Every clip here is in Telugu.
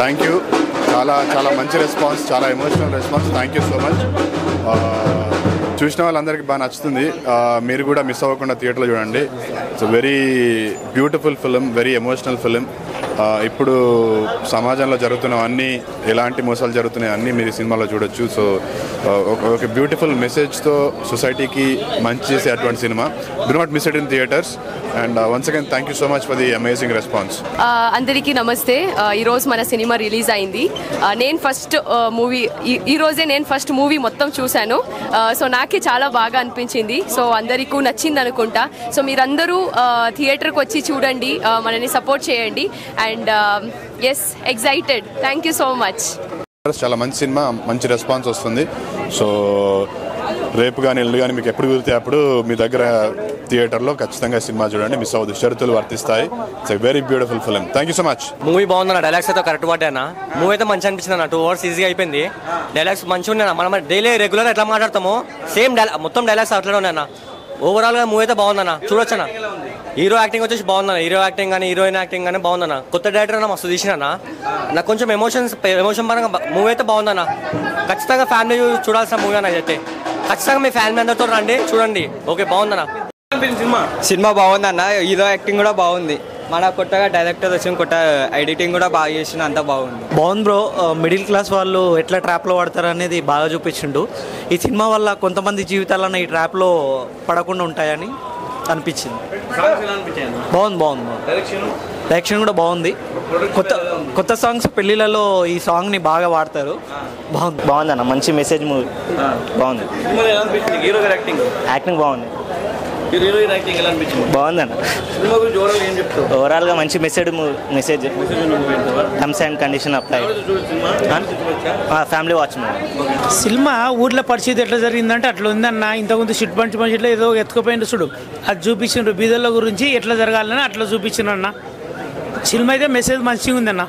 Thank you. చాలా చాలా మంచి రెస్పాన్స్, చాలా emotional response. Thank you so much. చూసిన వాళ్ళందరికీ బాగా నచ్చుతుంది. మీరు కూడా మిస్ అవ్వకుండా థియేటర్లో చూడండి. It's very beautiful film, very emotional film. ఇప్పుడు సమాజంలో జరుగుతున్నవన్నీ, ఎలాంటి మోసాలు జరుగుతున్నాయి అన్నీ మీరు ఈ సినిమాలో చూడొచ్చు. సో ఒక బ్యూటిఫుల్ మెసేజ్తో సొసైటీకి మంచి చేసే అటువంటి cinema. Do not miss it in theatres. And once again thank you so much for the amazing response. అందరికీ నమస్తే. ఈరోజు మన సినిమా రిలీజ్ అయింది. నేను ఫస్ట్ మూవీ, ఈరోజే నేను ఫస్ట్ మూవీ మొత్తం చూశాను. సో నాకే చాలా బాగా అనిపించింది. సో అందరికీ నచ్చింది అనుకుంటా. సో మీరందరూ థియేటర్కి వచ్చి చూడండి, మనని సపోర్ట్ చేయండి. And yes, excited. Thank you so much. చాలా మంచి సినిమా, మంచి రెస్పాన్స్ వస్తుంది. సో రేపు కానీ ఎల్లు కానీ మీకు ఎప్పుడు కుదిరితే అప్పుడు మీ దగ్గర థియేటర్లో ఖచ్చితంగా సినిమా చూడండి, మిస్ అవ్వదు. షరతులు వర్తిస్తాయి. It's a very beautiful film. Thank you so much. Movie బాగుందన్న, డైలాగ్స్ అయితే కరెక్ట్ పడ్డా అన్న. మూవీ అయితే మంచి అనిపించింది అన్న. 2 hours ఈజీగా అయిపోయింది. డైలాగ్స్ మంచిగా ఉన్నాయి. మనం డైలీ రెగ్యులర్ ఎట్లా మాట్లాడతామో సేమ్ మొత్తం డైలాగ్స్ అట్లనే ఉన్నాయి అన్న. ఓవరాల్గా మూవీ అయితే బాగుందన్న, చూడొచ్చన్న. హీరో యాక్టింగ్ వచ్చేసి బాగుందన్న. హీరో యాక్టింగ్ కానీ హీరోయిన్ యాక్టింగ్ కానీ బాగుందన్న. కొత్త డైరెక్టర్ అన్న మస్తు తీసినా. నాకు కొంచెం ఎమోషన్ పరంగా మూవీ అయితే బాగుందన్న. ఖచ్చితంగా ఫ్యామిలీ చూడాల్సిన మూవీ అన్న. అయితే ఖచ్చితంగా మీ ఫ్యామిలీ అందరితో రండి, చూడండి. ఓకే, బాగుందన్న సినిమా. బాగుందన్న. హీరో యాక్టింగ్ కూడా బాగుంది. మన కొత్తగా డైరెక్టర్ వచ్చిన కొత్త ఎడిటింగ్ కూడా బాగా చేసిన, అంతా బాగుంది బ్రో. మిడిల్ క్లాస్ వాళ్ళు ఎట్లా ట్రాప్లో పడతారు అనేది బాగా చూపించిండు. ఈ సినిమా వల్ల కొంతమంది జీవితాలను ఈ ట్రాప్లో పడకుండా ఉంటాయని అనిపించింది. బాగుంది. డైరెక్షన్ కూడా బాగుంది. కొత్త సాంగ్స్ పెళ్లిళ్ళలో ఈ సాంగ్ని బాగా వాడతారు. బాగుందన్న, మంచి మెసేజ్ మూవీ. బాగుంది. యాక్టింగ్ బాగుంది. బాగుందన్న. ఓవరాల్ గా మంచి message terms and condition apply. Family watch cinema. ఊర్లో పరిస్థితి ఎట్లా జరిగిందంటే అట్లా ఉందన్న. ఇంతకుముందు షిట్ పంచి ఇట్లా ఏదో ఎత్తుకుపోయింది చూడు, అది చూపించిండ్రు. బీదర్ల గురించి ఎట్లా జరగాలని అట్లా చూపించిండ్రన్న. సినిమా అయితే మెసేజ్ మంచిగా ఉందన్న.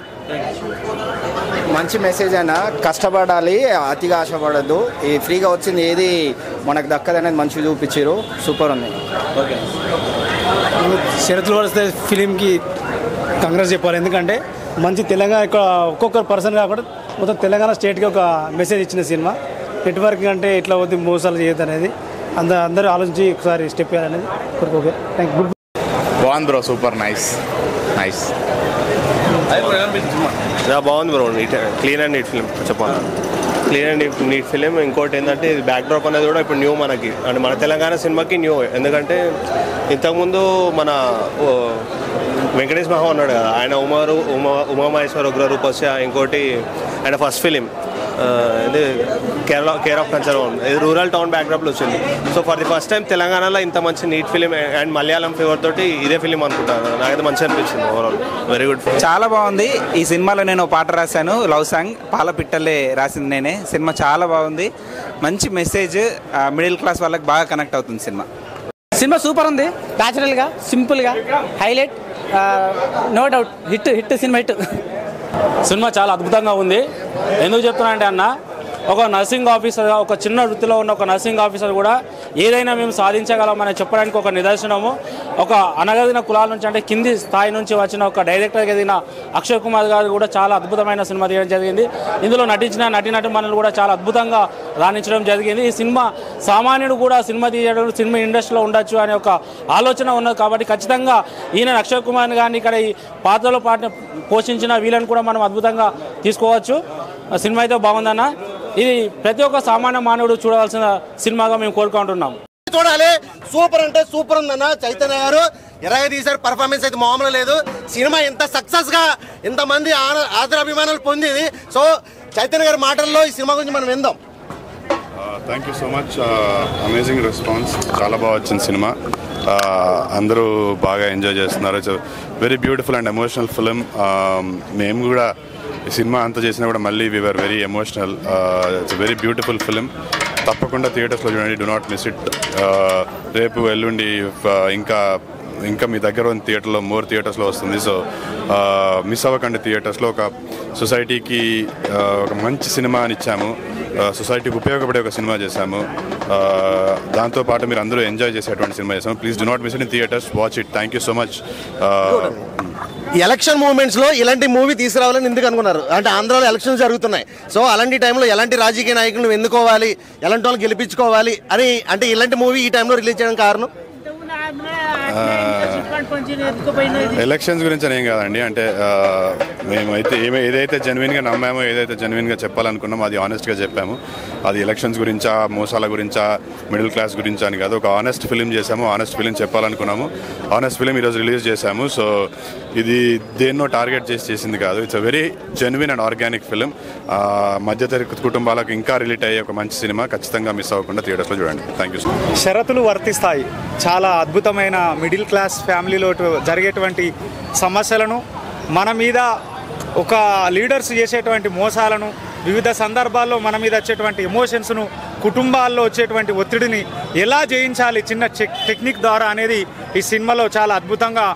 మంచి మెసేజ్ అన్న. కష్టపడాలి, అతిగా ఆశపడద్దు. ఈ ఫ్రీగా వచ్చింది ఏది మనకు దక్కదనేది మంచిగా చూపించారు. సూపర్ ఉంది. షరతులు వస్తే ఫిలింకి కాంగ్రెస్ చెప్పాలి. ఎందుకంటే మంచి తెలంగాణ ఒక్కొక్కరు పర్సన్ కాకుండా మొత్తం తెలంగాణ స్టేట్కి ఒక మెసేజ్ ఇచ్చిన సినిమా. నెట్వర్కింగ్ అంటే ఇట్లా వద్దు, మోసాలు చేయొద్దు అనేది అందరూ ఆలోచించి ఒకసారి స్టెప్ వేయాలనేది ఓకే. Thank you. బాగుంది బ్రో, సూపర్ నైస్. బాగుంది bro. Clean and neat film. చెప్పాలి, క్లీన్ అండ్ నీట్ ఫిలిం. ఇంకోటి ఏంటంటే ఇది బ్యాక్ డ్రాప్ అనేది కూడా ఇప్పుడు న్యూ మనకి, అంటే మన తెలంగాణ సినిమాకి న్యూ. ఎందుకంటే ఇంతకుముందు మన వెంకటేష్ మహా ఉన్నాడు కదా, ఆయన ఉమామహేశ్వర ఉగ్ర రూపస్య. ఇంకోటి ఆయన ఫస్ట్ ఫిలిం ఇది కేర్ ఆఫ్ కన్సర్వ్, ఇది రూరల్ టౌన్ బ్యాక్డ్రాప్లో వచ్చింది. So for the first time తెలంగాణలో ఇంత మంచి neat film and Malayalam favour తోటి ఇదే ఫిలిం అనుకుంటాను. నాకైతే మంచిగా అనిపించింది. Overall very good. చాలా బాగుంది. ఈ సినిమాలో నేను పాట రాశాను, లవ్ సాంగ్. పాలపిట్టలే రాసింది నేనే. సినిమా చాలా బాగుంది. మంచి మెసేజ్, మిడిల్ క్లాస్ వాళ్ళకి బాగా కనెక్ట్ అవుతుంది సినిమా. సినిమా సూపర్ ఉంది. న్యాచురల్గా, సింపుల్గా, highlight, no doubt hit cinema hit. Cinema చాలా అద్భుతంగా ఉంది. ఎందుకు చెప్తున్నా అంటే అన్న, ఒక నర్సింగ్ ఆఫీసర్గా, ఒక చిన్న వృత్తిలో ఉన్న ఒక నర్సింగ్ ఆఫీసర్ కూడా ఏదైనా మేము సాధించగలమని చెప్పడానికి ఒక నిదర్శనము. ఒక అనగదిన కులాల నుంచి, అంటే కింది స్థాయి నుంచి వచ్చిన ఒక డైరెక్టర్గా ఎదిగిన అక్షయ్ కుమార్ గారు కూడా చాలా అద్భుతమైన సినిమా తీయడం జరిగింది. ఇందులో నటించిన నటీనటుమణులు కూడా చాలా అద్భుతంగా రాణించడం జరిగింది. ఈ సినిమా సామాన్యుడు కూడా సినిమా తీయడం, సినిమా ఇండస్ట్రీలో ఉండొచ్చు అనే ఒక ఆలోచన ఉన్నది. కాబట్టి ఖచ్చితంగా ఈయన అక్షయ్ కుమార్ గారిని ఇక్కడ ఈ పాత్రలో పోషించిన వీళ్ళని కూడా మనం అద్భుతంగా తీసుకోవచ్చు. సినిమా అయితే బాగుందన్న. ఇది ప్రతి ఒక్క సామాన్య మానవుడు చూడవలసిన సినిమాగా మేము కోరుకుంటున్నాం. చూడాలి. సూపర్ అంటే సూపర్ ఉందన్న. చైతన్య గారు ఎలాగ తీశారు, పర్ఫార్మెన్స్ అయితే మామూలు లేదు. సినిమా ఇంత సక్సెస్ గా ఇంతమంది ఆదరాభిమానాలు పొందింది. సో చైతన్య గారి మాటల్లో ఈ సినిమా గురించి మనం విందాం. Thank you so much. Amazing response. చాలా బాగా వచ్చింది సినిమా. అందరూ బాగా ఎంజాయ్ చేస్తున్నారు. It's very beautiful and emotional film. మేము కూడా ఈ సినిమా అంతా చేసినా కూడా మళ్ళీ we're very emotional. It's very beautiful film. తప్పకుండా థియేటర్స్లో చూడండి. Do not miss it. రేపు ఎల్లుండి ఇంకా మీ దగ్గర ఉన్న థియేటర్లో మోర్ థియేటర్స్లో వస్తుంది. సో మిస్ అవ్వకండి థియేటర్స్లో. ఒక సొసైటీకి ఒక మంచి సినిమా అని ఇచ్చాము, సొసైటీకి ఉపయోగపడే ఒక సినిమా చేశాము. దాంతోపాటు మీరు అందరూ ఎంజాయ్ చేసేటువంటి సినిమా చేసాము. Please do not miss it in theatres, watch it. Thank you so much. Election మూవ్మెంట్స్లో ఇలాంటి మూవీ తీసుకురావాలని ఎందుకు అనుకున్నారు? అంటే ఆంధ్రాలో ఎలక్షన్స్ జరుగుతున్నాయి. సో అలాంటి టైంలో ఎలాంటి రాజకీయ నాయకులను ఎన్నుకోవాలి, ఎలాంటి వాళ్ళు గెలిపించుకోవాలి అని, అంటే ఇలాంటి మూవీ ఈ టైంలో రిలీజ్ చేయడం కారణం ఎలక్షన్స్ గురించి అని ఏం కాదండి. అంటే మేమైతే ఏదైతే జెన్యున్గా నమ్మామో, ఏదైతే జెన్యున్గా చెప్పాలనుకున్నామో అది ఆనెస్ట్గా చెప్పాము. అది ఎలక్షన్స్ గురించా, మోసాల గురించా, మిడిల్ క్లాస్ గురించా అని కాదు. ఒక ఆనెస్ట్ ఫిలిం చేసాము, ఆనెస్ట్ ఫిలిం చెప్పాలనుకున్నాము, ఆనెస్ట్ ఫిలిం ఈరోజు రిలీజ్ చేశాము. సో ఇది దేన్నో టార్గెట్ చేసింది కాదు. It's a very genuine and organic film. మధ్యతరగతి కుటుంబాలకు ఇంకా రిలేట్ అయ్యే ఒక మంచి సినిమా. ఖచ్చితంగా మిస్ అవ్వకుండా థియేటర్స్లో చూడండి. Thank you so much. షరతులు వర్తిస్తాయి. చాలా అద్భుతమైన మిడిల్ క్లాస్ ఫ్యామిలీలో జరిగేటువంటి సమస్యలను, మన మీద ఒక లీడర్స్ చేసేటువంటి మోసాలను, వివిధ సందర్భాల్లో మన మీద వచ్చేటువంటి ఎమోషన్స్ను, కుటుంబాల్లో వచ్చేటువంటి ఒత్తిడిని ఎలా జయించాలి చిన్న టెక్నిక్ ద్వారా అనేది ఈ సినిమాలో చాలా అద్భుతంగా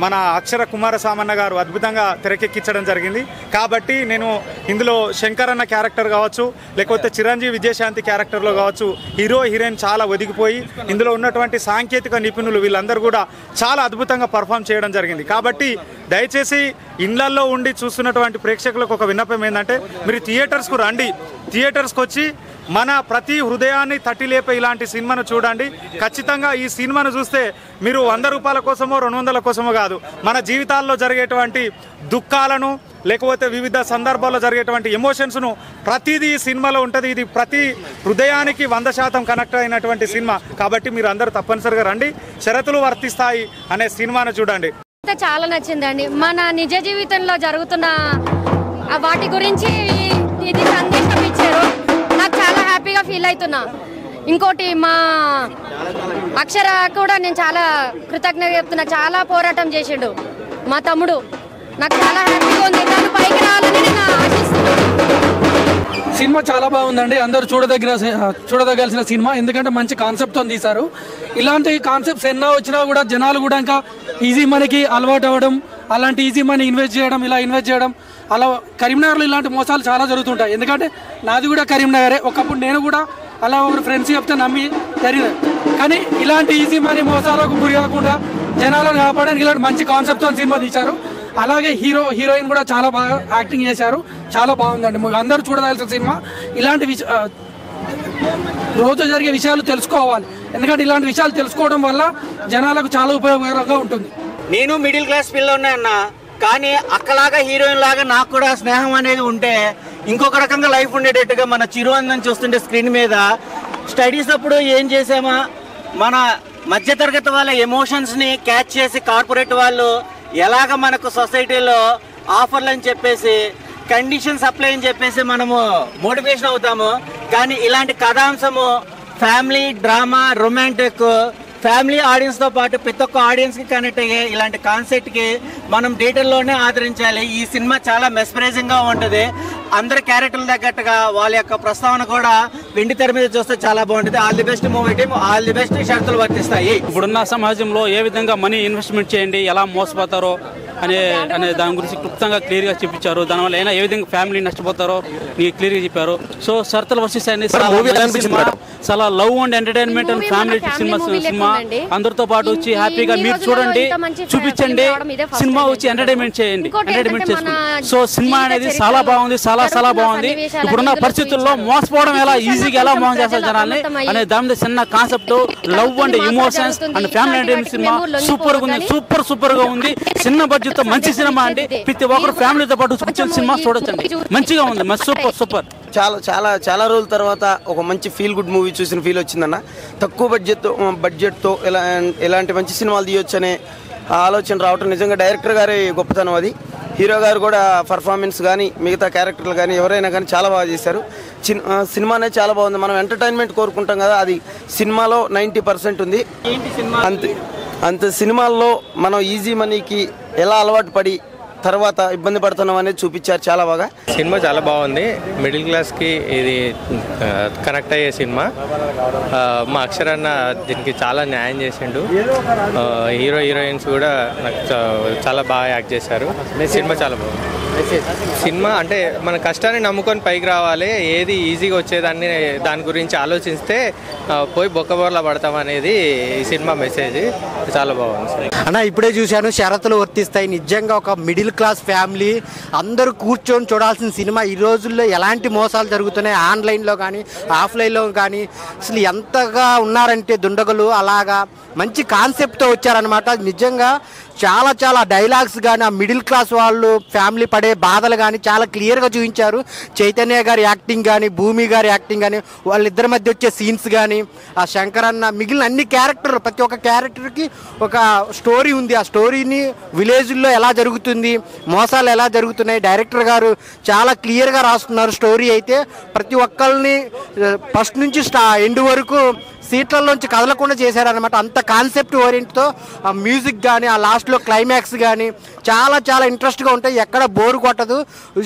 మన అక్షర కుమార సామన్న గారు అద్భుతంగా తెరకెక్కించడం జరిగింది. కాబట్టి నేను ఇందులో శంకర్ అన్న క్యారెక్టర్ కావచ్చు, లేకపోతే చిరంజీవి విజయశాంతి క్యారెక్టర్లో కావచ్చు, హీరో హీరోయిన్ చాలా ఒదిగిపోయి ఇందులో ఉన్నటువంటి సాంకేతిక నిపుణులు వీళ్ళందరూ కూడా చాలా అద్భుతంగా పర్ఫామ్ చేయడం జరిగింది. కాబట్టి దయచేసి ఇళ్లల్లో ఉండి చూస్తున్నటువంటి ప్రేక్షకులకు ఒక విన్నపం ఏంటంటే, మీరు థియేటర్స్కు రండి. థియేటర్స్కి వచ్చి మన ప్రతి హృదయాన్ని తట్టి లేపే ఇలాంటి సినిమాను చూడండి. ఖచ్చితంగా ఈ సినిమాను చూస్తే మీరు 100 రూపాయల కోసమో 200 కోసమో కాదు, మన జీవితాల్లో జరిగేటువంటి దుఃఖాలను, లేకపోతే వివిధ సందర్భాల్లో జరిగేటువంటి ఎమోషన్స్ను ప్రతిదీ ఈ సినిమాలో ఉంటుంది. ఇది ప్రతి హృదయానికి 100% కనెక్ట్ అయినటువంటి సినిమా. కాబట్టి మీరు అందరూ తప్పనిసరిగా రండి. షరతులు వర్తిస్తాయి అనే సినిమాను చూడండి. చాలా నచ్చిందండి. మన నిజ జీవితంలో జరుగుతున్న వాటి గురించి ఇది సందేశం ఇచ్చారు. నాకు చాలా హ్యాపీగా ఫీల్ అవుతున్నా. ఇంకోటి మా అక్షర కూడా నేను చాలా కృతజ్ఞత చెప్తున్నా. చాలా పోరాటం చేసిండు మా తమ్ముడు. నాకు చాలా హ్యాపీగా ఉంది. తను పైకి రావాలని నేను ఆశిస్తున్నాను. సినిమా చాలా బాగుందండి. అందరూ చూడదగాల్సిన సినిమా. ఎందుకంటే మంచి కాన్సెప్ట్తో తీశారు. ఇలాంటి కాన్సెప్ట్స్ ఎన్నో వచ్చినా కూడా జనాలు కూడా ఇంకా ఈజీ మనీకి అలవాటు అవ్వడం, అలాంటి ఈజీ మనీ ఇన్వెస్ట్ చేయడం, ఇలా ఇన్వెస్ట్ చేయడం, అలా కరీంనగర్లో ఇలాంటి మోసాలు చాలా జరుగుతుంటాయి. ఎందుకంటే నాది కూడా కరీంనగరే. ఒకప్పుడు నేను కూడా అలా ఒక ఫ్రెండ్స్ చెప్తే నమ్మి జరిగినాయి. కానీ ఇలాంటి ఈజీ మనీ మోసాలకు గురి కాకుండా జనాలను కాపాడడానికి ఇలాంటి మంచి కాన్సెప్ట్తో సినిమా తీశారు. అలాగే హీరోయిన్ కూడా చాలా బాగా యాక్టింగ్ చేశారు. చాలా బాగుందండి. అందరూ చూడదలసిన సినిమా. ఇలాంటి రోజు జరిగే విషయాలు తెలుసుకోవాలి. ఎందుకంటే ఇలాంటి విషయాలు తెలుసుకోవడం వల్ల జనాలకు చాలా ఉపయోగకరంగా ఉంటుంది. నేను మిడిల్ క్లాస్ పిల్లనే అన్నా, కానీ అక్కలాగా హీరోయిన్ లాగా నాకు కూడా స్నేహం అనేది ఉంటే ఇంకొక రకంగా లైఫ్ ఉండేటట్టుగా మన చిరువందని చూస్తుంటే స్క్రీన్ మీద స్టడీస్ అప్పుడు ఏం చేసామా, మన మధ్యతరగతి వాళ్ళ ఎమోషన్స్ని క్యాచ్ చేసి కార్పొరేట్ వాళ్ళు ఎలాగ మనకు సొసైటీలో ఆఫర్లు అని చెప్పేసి, కండిషన్స్ అప్లై అని చెప్పేసి మనము మోటివేషన్ అవుతాము. కానీ ఇలాంటి కథాంశము ఫ్యామిలీ డ్రామా, రొమాంటిక్, ఫ్యామిలీ ఆడియన్స్తో పాటు ప్రతి ఒక్క ఆడియన్స్కి కనెక్ట్ అయ్యే ఇలాంటి కాన్సెప్ట్కి మనం థియేటర్లోనే ఆదరించాలి. ఈ సినిమా చాలా మెస్పరైజింగ్గా ఉంటుంది. అందరి క్యారెక్టర్లు తగ్గట్టుగా వాళ్ళ యొక్క ప్రస్తావన కూడా వెండి తెర మీద చూస్తే చాలా బాగుంటుంది. All the best movie team, all the best. షరతులు వర్తిస్తాయి. ఇప్పుడున్న సమాజంలో ఏ విధంగా మనీ ఇన్వెస్ట్మెంట్ చేయండి, ఎలా మోసపోతారో అనే దాని గురించి క్లుప్తంగా క్లియర్గా చూపించారు. దానివల్ల అయినా ఏ విధంగా ఫ్యామిలీ నష్టపోతారో క్లియర్గా చెప్పారు. సో షరతులు వర్తిస్తాయని చాలా love and entertainment and family cinema. అందరితో పాటు వచ్చి హ్యాపీగా మీరు చూడండి, చూపించండి. సినిమా వచ్చి ఎంటర్టైన్మెంట్ చేయండి, ఎంటర్టైన్మెంట్ చేసుకోండి. సో సినిమా అనేది చాలా బాగుంది, చాలా బాగుంది. ఇప్పుడున్న పరిస్థితుల్లో మోసపోవడం ఎలా ఈజీగా ఎలా మోసం చేస్తారు జనాల్ని అనే దాని మీద చిన్న concept, love and emotions and family entertainment cinema super గా ఉంది. సూపర్ గా ఉంది. చిన్న బడ్జెట్ తో మంచి సినిమా అండి. ప్రతి ఒక్కరు ఫ్యామిలీతో పాటు సినిమా చూడొచ్చండి. మంచిగా ఉంది, సూపర్. చాలా రోజుల తర్వాత ఒక మంచి ఫీల్ గుడ్ మూవీ చూసిన ఫీల్ వచ్చిందన్న. తక్కువ బడ్జెట్తో ఎలాంటి మంచి సినిమాలు తీయొచ్చు అనే ఆలోచన రావటం నిజంగా డైరెక్టర్ గారి గొప్పతనం. అది హీరో గారు కూడా పర్ఫార్మెన్స్ కానీ మిగతా క్యారెక్టర్లు కానీ ఎవరైనా కానీ చాలా బాగా చేశారు. సినిమా అనేది చాలా బాగుంది. మనం ఎంటర్టైన్మెంట్ కోరుకుంటాం కదా, అది సినిమాలో 90% ఉంది. అంతే సినిమాల్లో మనం ఈజీ మనీకి ఎలా అలవాటు పడి తర్వాత ఇబ్బంది పడుతున్నాం అనేది చూపించారు చాలా బాగా. సినిమా చాలా బాగుంది. మిడిల్ క్లాస్కి ఇది కనెక్ట్ అయ్యే సినిమా. మా అక్షరన్న దీనికి చాలా న్యాయం చేసిండు. హీరో హీరోయిన్స్ కూడా నాకు చాలా బాగా యాక్ట్ చేశారు. సినిమా చాలా బాగుంది. సినిమా అంటే మన కష్టాన్ని నమ్ముకొని పైకి రావాలి, ఏది ఈజీగా వచ్చేదాన్ని దాని గురించి ఆలోచిస్తే పోయి బొక్కబోర్లా పడతాం అనేది ఈ సినిమా మెసేజ్. చాలా బాగుంది అన్న. ఇప్పుడే చూశాను, షరతులు వర్తిస్తాయి. నిజంగా ఒక మిడిల్ క్లాస్ ఫ్యామిలీ అందరూ కూర్చొని చూడాల్సిన సినిమా. ఈ రోజుల్లో ఎలాంటి మోసాలు జరుగుతున్నాయి ఆన్లైన్లో కానీ ఆఫ్లైన్లో కానీ, అసలు ఎంతగా ఉన్నారంటే దుండగులు. అలాగా మంచి కాన్సెప్ట్తో వచ్చారనమాట. నిజంగా చాలా చాలా డైలాగ్స్ కానీ, ఆ మిడిల్ క్లాస్ వాళ్ళు ఫ్యామిలీ పడే బాధలు కానీ చాలా క్లియర్గా చూపించారు. చైతన్య గారి యాక్టింగ్ కానీ, భూమి గారి యాక్టింగ్ కానీ, వాళ్ళిద్దరి మధ్య వచ్చే సీన్స్ కానీ, ఆ శంకర్ అన్న, మిగిలిన అన్ని క్యారెక్టర్, ప్రతి ఒక్క క్యారెక్టర్కి ఒక స్టోరీ ఉంది. ఆ స్టోరీని విలేజ్లో ఎలా జరుగుతుంది, మోసాలు ఎలా జరుగుతున్నాయి, డైరెక్టర్ గారు చాలా క్లియర్గా రాస్తున్నారు. స్టోరీ అయితే ప్రతి ఒక్కరిని ఫస్ట్ నుంచి ఎండ్ వరకు సీట్లలోంచి కదలకుండా చేశారనమాట. అంత కాన్సెప్ట్ ఓరియంట్తో ఆ మ్యూజిక్ కానీ, ఆ లాస్ట్లో క్లైమాక్స్ కానీ చాలా చాలా ఇంట్రెస్ట్గా ఉంటాయి. ఎక్కడ బోరు కొట్టదు.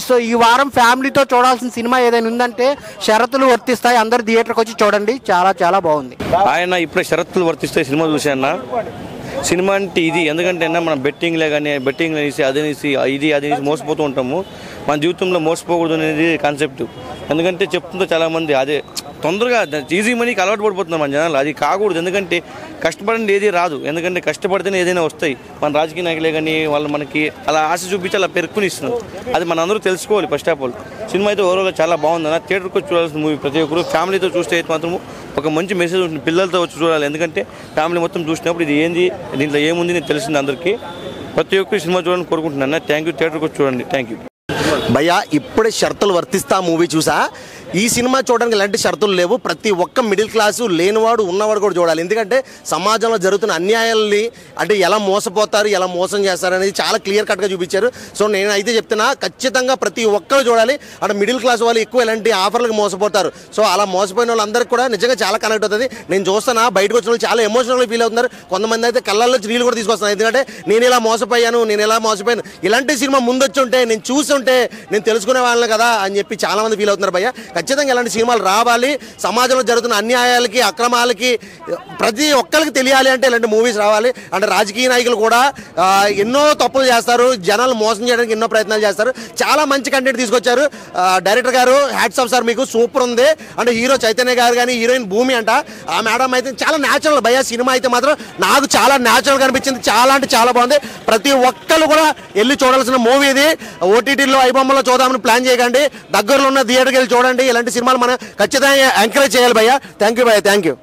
సో ఈ వారం ఫ్యామిలీతో చూడాల్సిన సినిమా ఏదైనా ఉందంటే షరతులు వర్తిస్తాయి. అందరు థియేటర్కి వచ్చి చూడండి. చాలా చాలా బాగుంది. ఆయన ఇప్పుడే షరతులు వర్తిస్తాయి సినిమా చూసాను. సినిమా అంటే ఇది, ఎందుకంటే మనం బెట్టింగ్లే కానీ బెట్టింగ్లు అనేసి అదనేసి ఇది అదనేసి మోసపోతూ ఉంటాము. మన జీవితంలో మోసపోకూడదు అనేది కాన్సెప్ట్. ఎందుకంటే చెప్తుంటే చాలామంది అదే తొందరగా ఈజీ మనీకి అలవాటు పడిపోతున్నాం మన జనాలు. అది కాకూడదు. ఎందుకంటే కష్టపడండి ఏది రాదు. ఎందుకంటే కష్టపడితేనే ఏదైనా వస్తాయి. మన రాజకీయ నాయకులే కానీ వాళ్ళు మనకి అలా ఆశ చూపించి అలా పెరుక్కుని ఇస్తున్నారు. అది మన అందరూ తెలుసుకోవాలి. ఫస్ట్ ఆఫ్ ఆల్ సినిమా అయితే ఓవరాల్గా చాలా బాగుందన్న. థియేటర్కి వచ్చి చూడాల్సిన మూవీ. ప్రతి ఒక్కరు ఫ్యామిలీతో చూస్తే అయితే మాత్రము ఒక మంచి మెసేజ్ ఉంటుంది. పిల్లలతో వచ్చి చూడాలి. ఎందుకంటే ఫ్యామిలీ మొత్తం చూసినప్పుడు ఇది ఏంది, దీంట్లో ఏముంది నేను తెలిసింది అందరికీ. ప్రతి ఒక్కరు సినిమా చూడాలని కోరుకుంటున్నాను. Thank you. థియేటర్కి వచ్చి చూడండి. థ్యాంక్ యూ భయ్యా. ఇప్పుడే షరతులు వర్తిస్తా మూవీ చూసా. ఈ సినిమా చూడడానికి ఎలాంటి షరతులు లేవు. ప్రతి ఒక్క మిడిల్ క్లాసు లేనివాడు ఉన్నవాడు కూడా చూడాలి. ఎందుకంటే సమాజంలో జరుగుతున్న అన్యాయాలని, అంటే ఎలా మోసపోతారు, ఎలా మోసం చేస్తారు అనేది చాలా క్లియర్ కట్గా చూపించారు. సో నేనైతే చెప్తున్నా ఖచ్చితంగా ప్రతి ఒక్కరు చూడాలి. అంటే మిడిల్ క్లాస్ వాళ్ళు ఎక్కువ ఎలాంటి ఆఫర్లకు మోసపోతారు. సో అలా మోసపోయిన వాళ్ళందరికీ కూడా నిజంగా చాలా కనెక్ట్ అవుతుంది. నేను చూస్తున్నా బయటకు వచ్చిన వాళ్ళు చాలా ఎమోషనల్గా ఫీల్ అవుతున్నారు. కొంతమంది అయితే కళ్ళల్లో నీళ్ళు కూడా తీసుకొస్తున్నారు. ఎందుకంటే నేను ఇలా మోసపోయాను, నేను ఎలా మోసపోయాను, ఇలాంటి సినిమా ముందొచ్చి ఉంటే, నేను చూస్తుంటే నేను తెలుసుకునే వాళ్ళని కదా అని చెప్పి చాలామంది ఫీల్ అవుతున్నారు భయ్య. ఖచ్చితంగా ఇలాంటి సినిమాలు రావాలి. సమాజంలో జరుగుతున్న అన్యాయాలకి, అక్రమాలకి ప్రతి ఒక్కరికి తెలియాలి అంటే ఇలాంటి మూవీస్ రావాలి. అంటే రాజకీయ నాయకులు కూడా ఎన్నో తప్పులు చేస్తారు, జనాలు మోసం చేయడానికి ఎన్నో ప్రయత్నాలు చేస్తారు. చాలా మంచి కంటెంట్ తీసుకొచ్చారు డైరెక్టర్ గారు. హ్యాట్స్ ఆఫ్ సార్, మీకు సూపర్ ఉంది. అంటే హీరో చైతన్య గారు కానీ, హీరోయిన్ భూమి అంట, ఆ మేడం అయితే చాలా న్యాచురల్ భయ్య. సినిమా అయితే మాత్రం నాకు చాలా న్యాచురల్గా అనిపించింది. చాలా అంటే చాలా బాగుంది. ప్రతి ఒక్కరు కూడా వెళ్ళి చూడాల్సిన మూవీ ఇది. ఓటీటీలో ఐబొమ్మలో చూద్దామని ప్లాన్ చేయకండి. దగ్గరలో ఉన్న థియేటర్కి వెళ్ళి చూడండి. ఇలాంటి సినిమాలు మనం ఖచ్చితంగా ఎంకరేజ్ చేయాలి భయ్య. థ్యాంక్ యూ భయ్య. Thank you.